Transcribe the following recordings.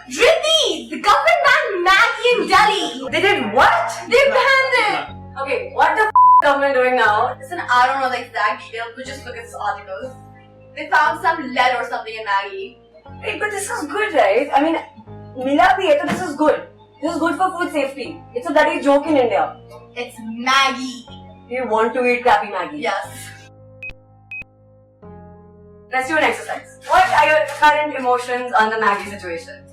Riddhi! The government banned Maggi in Delhi! They did what? They banned it! Okay, what the government doing now? Listen, I don't know the exact details, but just look at this article. They found some lead or something in Maggi. Hey, but this is good, right? I mean, mila bhi hai, so this is good. This is good for food safety. It's a bloody joke in India. It's Maggi. You want to eat crappy Maggi? Yes. Let's do an exercise. What are your current emotions on the Maggi situation?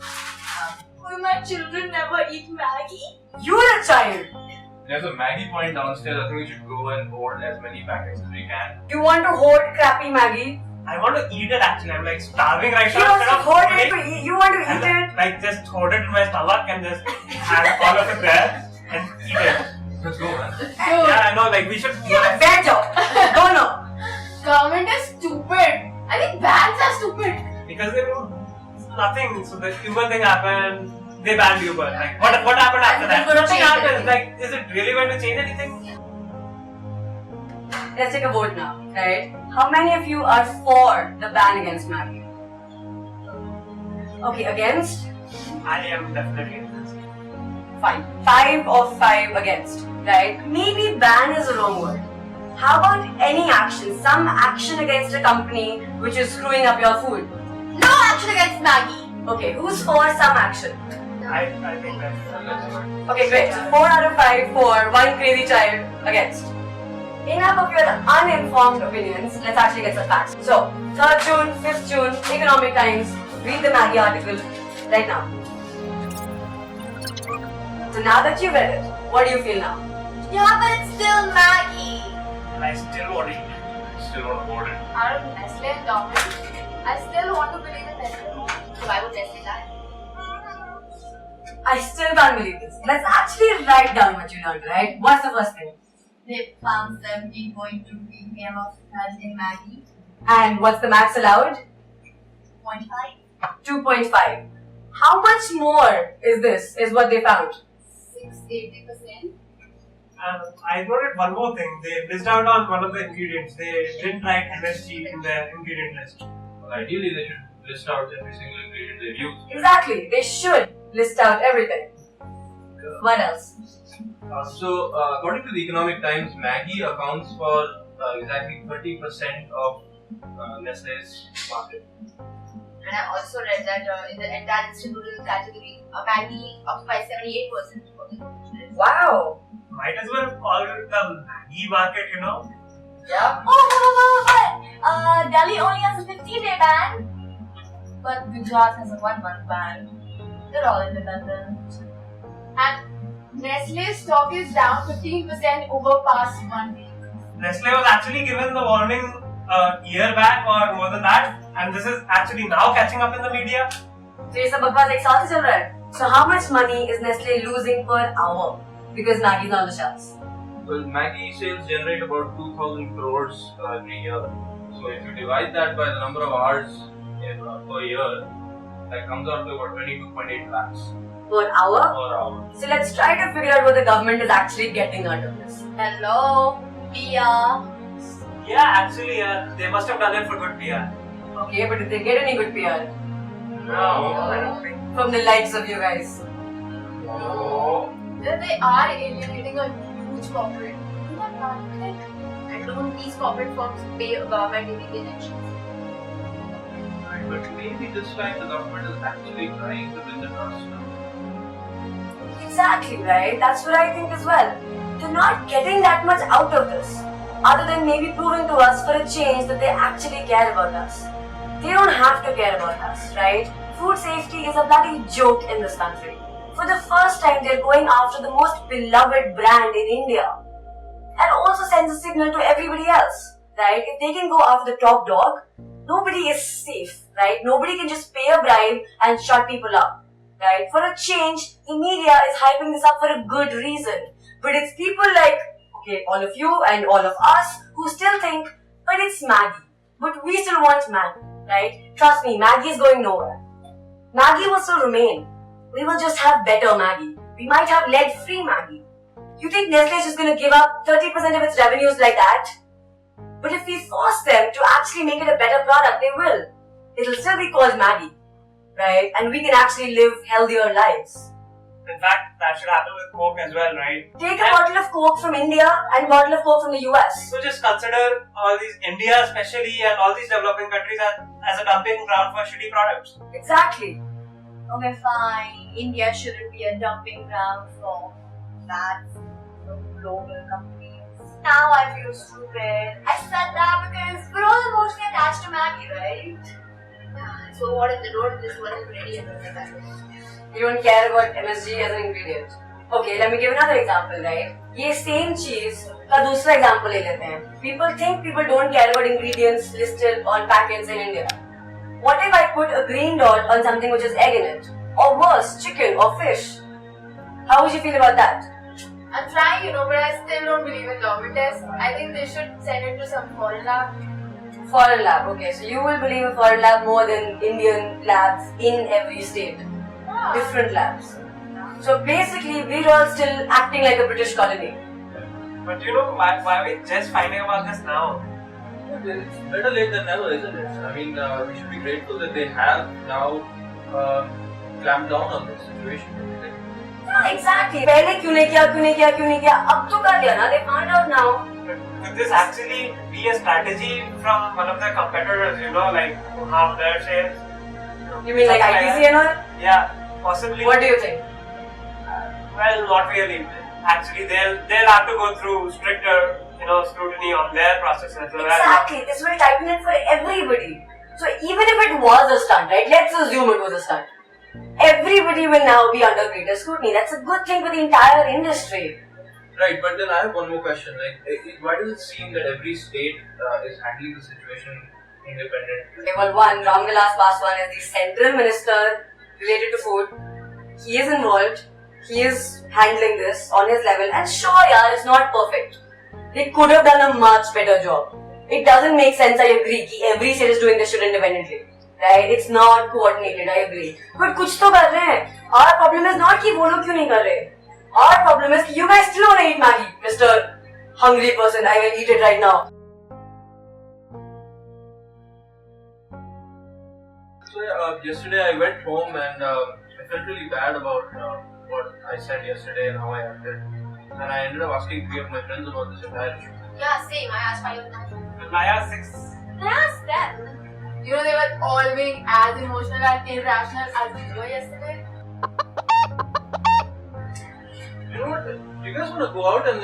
Will my children never eat Maggi? You're a child. There's a Maggi point downstairs. I think we should go and hoard as many packets as we can. You want to hoard crappy Maggi? I want to eat it actually. I'm like starving right You now. want to hoard it to eat? You want to eat it? Like just hold it in my stomach and just have all of it there and eat it. Let's go, man. Yeah, I know. Like we should. You're a bad job. Don't know. Government is stupid. I think bans are stupid. Because they do nothing. So the Uber thing happened. They banned Uber. Like what happened after that? Nothing happens. Like is it really going to change anything? Let's take a vote now, right? How many of you are for the ban against Maggi? Okay, against? I am definitely against. Fine. 5 of 5 against, right? Maybe ban is the wrong word. How about any action? Some action against a company which is screwing up your food. No action against Maggi. Okay, who's for some action? I think that's. Okay, great. So 4 out of 5 for, 1 crazy child against. Enough of your uninformed opinions. Let's actually get some facts. So, 3rd June, 5th June, Economic Times. Read the Maggi article right now. So now that you've read it, what do you feel now? Yeah, but it's still Maggi. And I still want to eat it. Still want to hoard it. Out of Nestle and government, I still want to believe in Nestle. So why would Nestle die? I still can't believe this. Let's actually write down what you learned, right? What's the first thing? They found 17.2 ppm of fat in Maggi. And what's the max allowed? 0.5. 2.5. How much more is this, is what they found? 680%. I noted one more thing. They missed out on one of the ingredients. They didn't write MSG in their ingredient list. Well, ideally, they should list out every single ingredient they've used. Exactly. They should list out everything. What else? According to the Economic Times, Maggi accounts for exactly 30% of Nestle's market. And I also read that in the entire instant noodle category, Maggi occupies 78% of the total list. Wow. Might as well call it the Maggi market, you know? Yeah. Oh, Delhi only has a 15-day ban. But Gujarat has a 1-month ban. They're all independent. And Nestle's stock is down 15% over past 1 week. Nestle was actually given the warning a year back or more than that, and this is actually now catching up in the media. So ये सब बकवास एक साल से चल रहा है. So how much money is Nestle losing per hour because Maggi is on the shelves? Well, Maggi sales generate about 2,000 crores every year. So if you divide that by the number of hours per year, that comes out to about 22.8 lakhs Per hour? per hour. So let's try to figure out what the government is actually getting out of this. Hello, PR. Yeah, actually, they must have done it for good PR. Okay, but did they get any good PR? No, I don't think. From the likes of you guys. No. Then they are alienating a huge corporate. Isn't that pathetic? And don't these corporate firms pay government in elections? Right, but maybe this time the government is actually trying to win the trust now. Exactly, right? That's what I think as well. They're not getting that much out of this, other than maybe proving to us for a change that they actually care about us. They don't have to care about us, right? Food safety is a bloody joke in this country. For the first time, they're going after the most beloved brand in India. And also sends a signal to everybody else, right? If they can go after the top dog, nobody is safe, right? Nobody can just pay a bribe and shut people up, right? For a change, the media is hyping this up for a good reason. But it's people like, okay, all of you and all of us who still think, but it's Maggi. But we still want Maggi, right? Trust me, Maggi is going nowhere. Maggi will still remain. We will just have better Maggi. We might have lead-free Maggi. You think Nestle is just going to give up 30% of its revenues like that? But if we force them to actually make it a better product, they will. It'll still be called Maggi, right? And we can actually live healthier lives. In fact, that should happen with Coke as well, right? Take a bottle of Coke from India and a bottle of Coke from the US. So just consider all these, India especially, and all these developing countries as a dumping ground for shitty products. Exactly. Okay, fine. India shouldn't be a dumping ground for bad from global companies. Now I feel stupid. I said that because we're all emotionally attached to Maggi, right? Yeah. So what if the road this one ingredient of the You don't care about MSG as an ingredient. Okay, let me give another example, right? ये same cheese का दूसरा example ले लेते हैं. People think people don't care about ingredients listed on packets in India. What if I put a green dot on something which has egg in it? Or worse, chicken or fish? How would you feel about that? I'm trying, but I still don't believe in government tests. I think they should send it to some foreign lab. Foreign lab, okay. So you will believe in foreign lab more than Indian labs in every state. Different labs. So basically, we're all still acting like a British colony. But why are we just finding about this now? It's better late than never, isn't it? I mean, we should be grateful that they have now clamped down on this situation. Yeah, exactly. पहले क्यों नहीं किया? अब तो कर लिया ना. They found out now. Could this actually be a strategy from one of their competitors? Like to halve their shares? You mean like ITC and all? Yeah, possibly. What do you think? Well, not really. Actually, they'll have to go through stricter, scrutiny on their processes. Exactly. This will tighten it for everybody. So even if it was a stunt, right? Let's assume it was a stunt. Everybody will now be under greater scrutiny. That's a good thing for the entire industry. Right, but then I have one more question. Why does it seem that every state is handling the situation independently? Okay, well, one, Ramvilas Paswan is the central minister related to food. He is involved. He is handling this on his level. And sure, yeah, it's not perfect. They could have done a much better job. It doesn't make sense, I agree. Every state is doing this shit independently. Right? It's not coordinated, I agree. But कुछ तो कर रहे हैं. Our problem is not कि वो लोग क्यों नहीं कर रहे. Our problem is कि you guys still want to eat Maggi, Mr. Hungry person. I will eat it right now. So yesterday I went home and I felt really bad about what I said yesterday and how I acted. And I ended up asking 3 of my friends about this entire issue. Yeah, same. I asked 5 of them. And I asked 6. I asked them. They were all being as emotional and irrational as we were yesterday. You know what? Do you guys want to go out and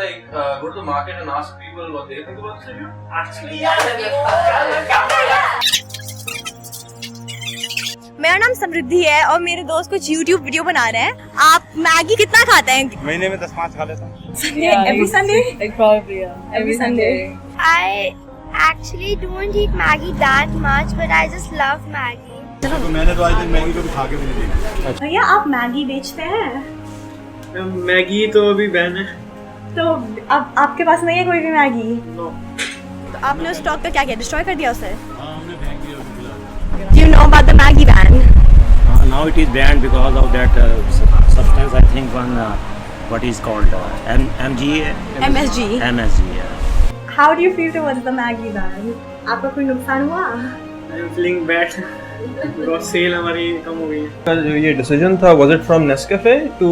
go to the market and ask people what they think about this issue? Actually, yeah. मेरा नाम समृद्धि है और मेरे दोस्त कुछ YouTube video बना रहे हैं. आप मैगी कितना खाते हैं? महीने में 10-5 खा लेता हूँ. Every Sunday? Probably, yeah. Every Sunday. I actually don't eat Maggi that much, but I just love Maggi. तो मैंने तो आज तक मैगी कभी खा के भी नहीं देखी. भैया आप मैगी बेचते हैं? मैगी तो अभी बैन है. तो अब आपके पास नहीं है कोई भी मैगी? No. तो आपने उस स्टॉक का क्या किया? डिस्ट्रॉय कर दिया उसे? हाँ हमने फेंक दिया. Do you know about the Maggi ban? Now it is banned because of that substance. I think what is called MSG. Yeah. How do you feel towards the Maggi ban? आपको कोई नुकसान हुआ? I'm feeling bad because sale हमारी कम हो गई है. ये decision था, was it from Nescafe to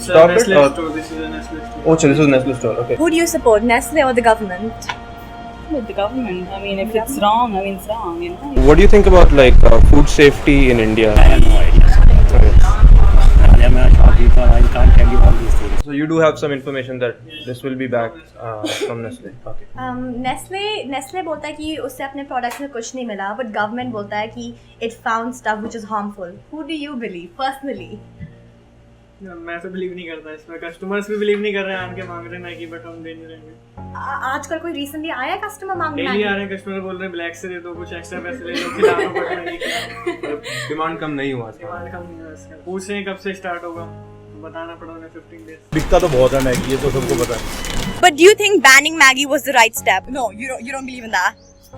stop it? Nestle store. This is a Nestle store. Oh, so this was Nestle store. Okay. Who do you support, Nestle or the government? With the government. I mean, if it's wrong, it's wrong. What do you think about food safety in India? I have no idea. I am a shopkeeper. I can't tell you all these things. So you do have some information that this will be back from Nestle. Okay. Nestle बोलता है कि उससे अपने products में कुछ नहीं मिला, but government बोलता है कि it found stuff which is harmful. Who do you believe personally? मैं तो बिलीव नहीं करता इसमें. कस्टमर्स भी बिलीव नहीं कर रहे हैं. आके मांग रहे हैं मैगी, बट हम दे नहीं रहे हैं. आजकल कोई रिसेंटली आया कस्टमर मांगने? डेली आ रहे हैं कस्टमर, बोल रहे हैं ब्लैक से दे दो, कुछ एक्स्ट्रा पैसे ले लो, खिलाओ, बट नहीं. डिमांड कम नहीं हुआ. डिमांड कम नहीं हुआ इसका. पूछ रहे हैं कब से स्टार्ट होगा, बताना पड़ेगा 15 days. बिकता तो बहुत है मैगी, ये तो सबको पता है. But do you think banning Maggi was the right step? No, you don't believe in that.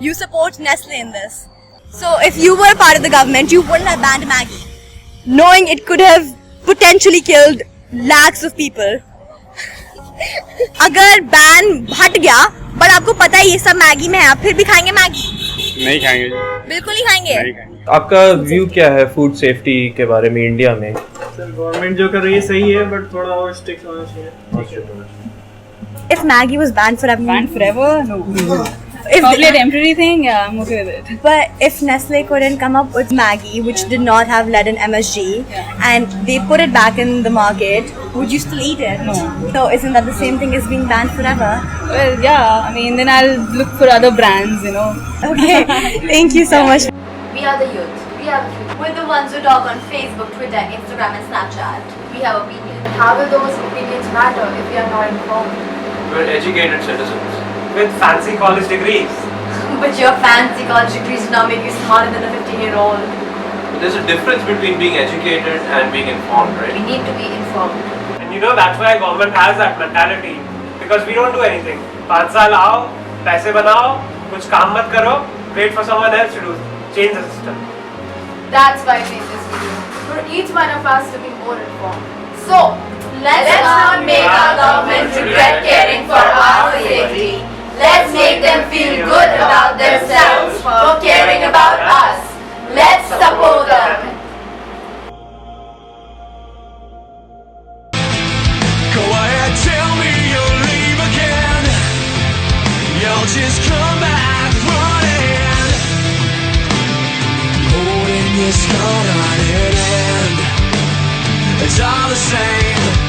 You support Nestle in this. So if you were a part of the government, you wouldn't have banned Maggi, knowing it could have potentially killed lakhs of people. अगर ban हट गया, but आपको पता है ये सब Maggi में है, आप फिर भी खाएंगे मैगी? नहीं खाएंगे जी, बिल्कुल नहीं खाएंगे. नहीं खाएंगे. आपका व्यू क्या है फूड सेफ्टी के बारे में इंडिया में? सर गवर्नमेंट जो कर रही है सही है, बट थोड़ा और स्ट्रिक्ट होना चाहिए. If Maggi was banned forever, No. if Probably a temporary thing, yeah, I'm okay with it. but if Nestle couldn't come up with Maggi, which did not have lead and MSG, and they put it back in the market, would you still eat it? No. So isn't that the same thing as being banned forever? Well, yeah, I mean, then I'll look for other brands, you know. Okay, thank you so much. We are the youth. We are the future. We're the ones who talk on Facebook, Twitter, Instagram, and Snapchat. We have opinions. But how will those opinions matter if we are not informed? We're educated citizens. With fancy college degrees. But your fancy college degrees do not make you smarter than a 15-year-old. But there's a difference between being educated and being informed, We right? need to be informed. And you know that's why government has that mentality. Because we don't do anything. 5 साल आओ, पैसे बनाओ, कुछ काम मत करो, wait for someone else to do. Change the system. That's why we made this video. For each one of us to be more informed. So, let's not make our government regret caring for our safety. Let's make them feel good about themselves for caring about us. Let's support them. Go ahead, tell me you'll leave again. You'll just come back running, holding your start on an end. It's all the same.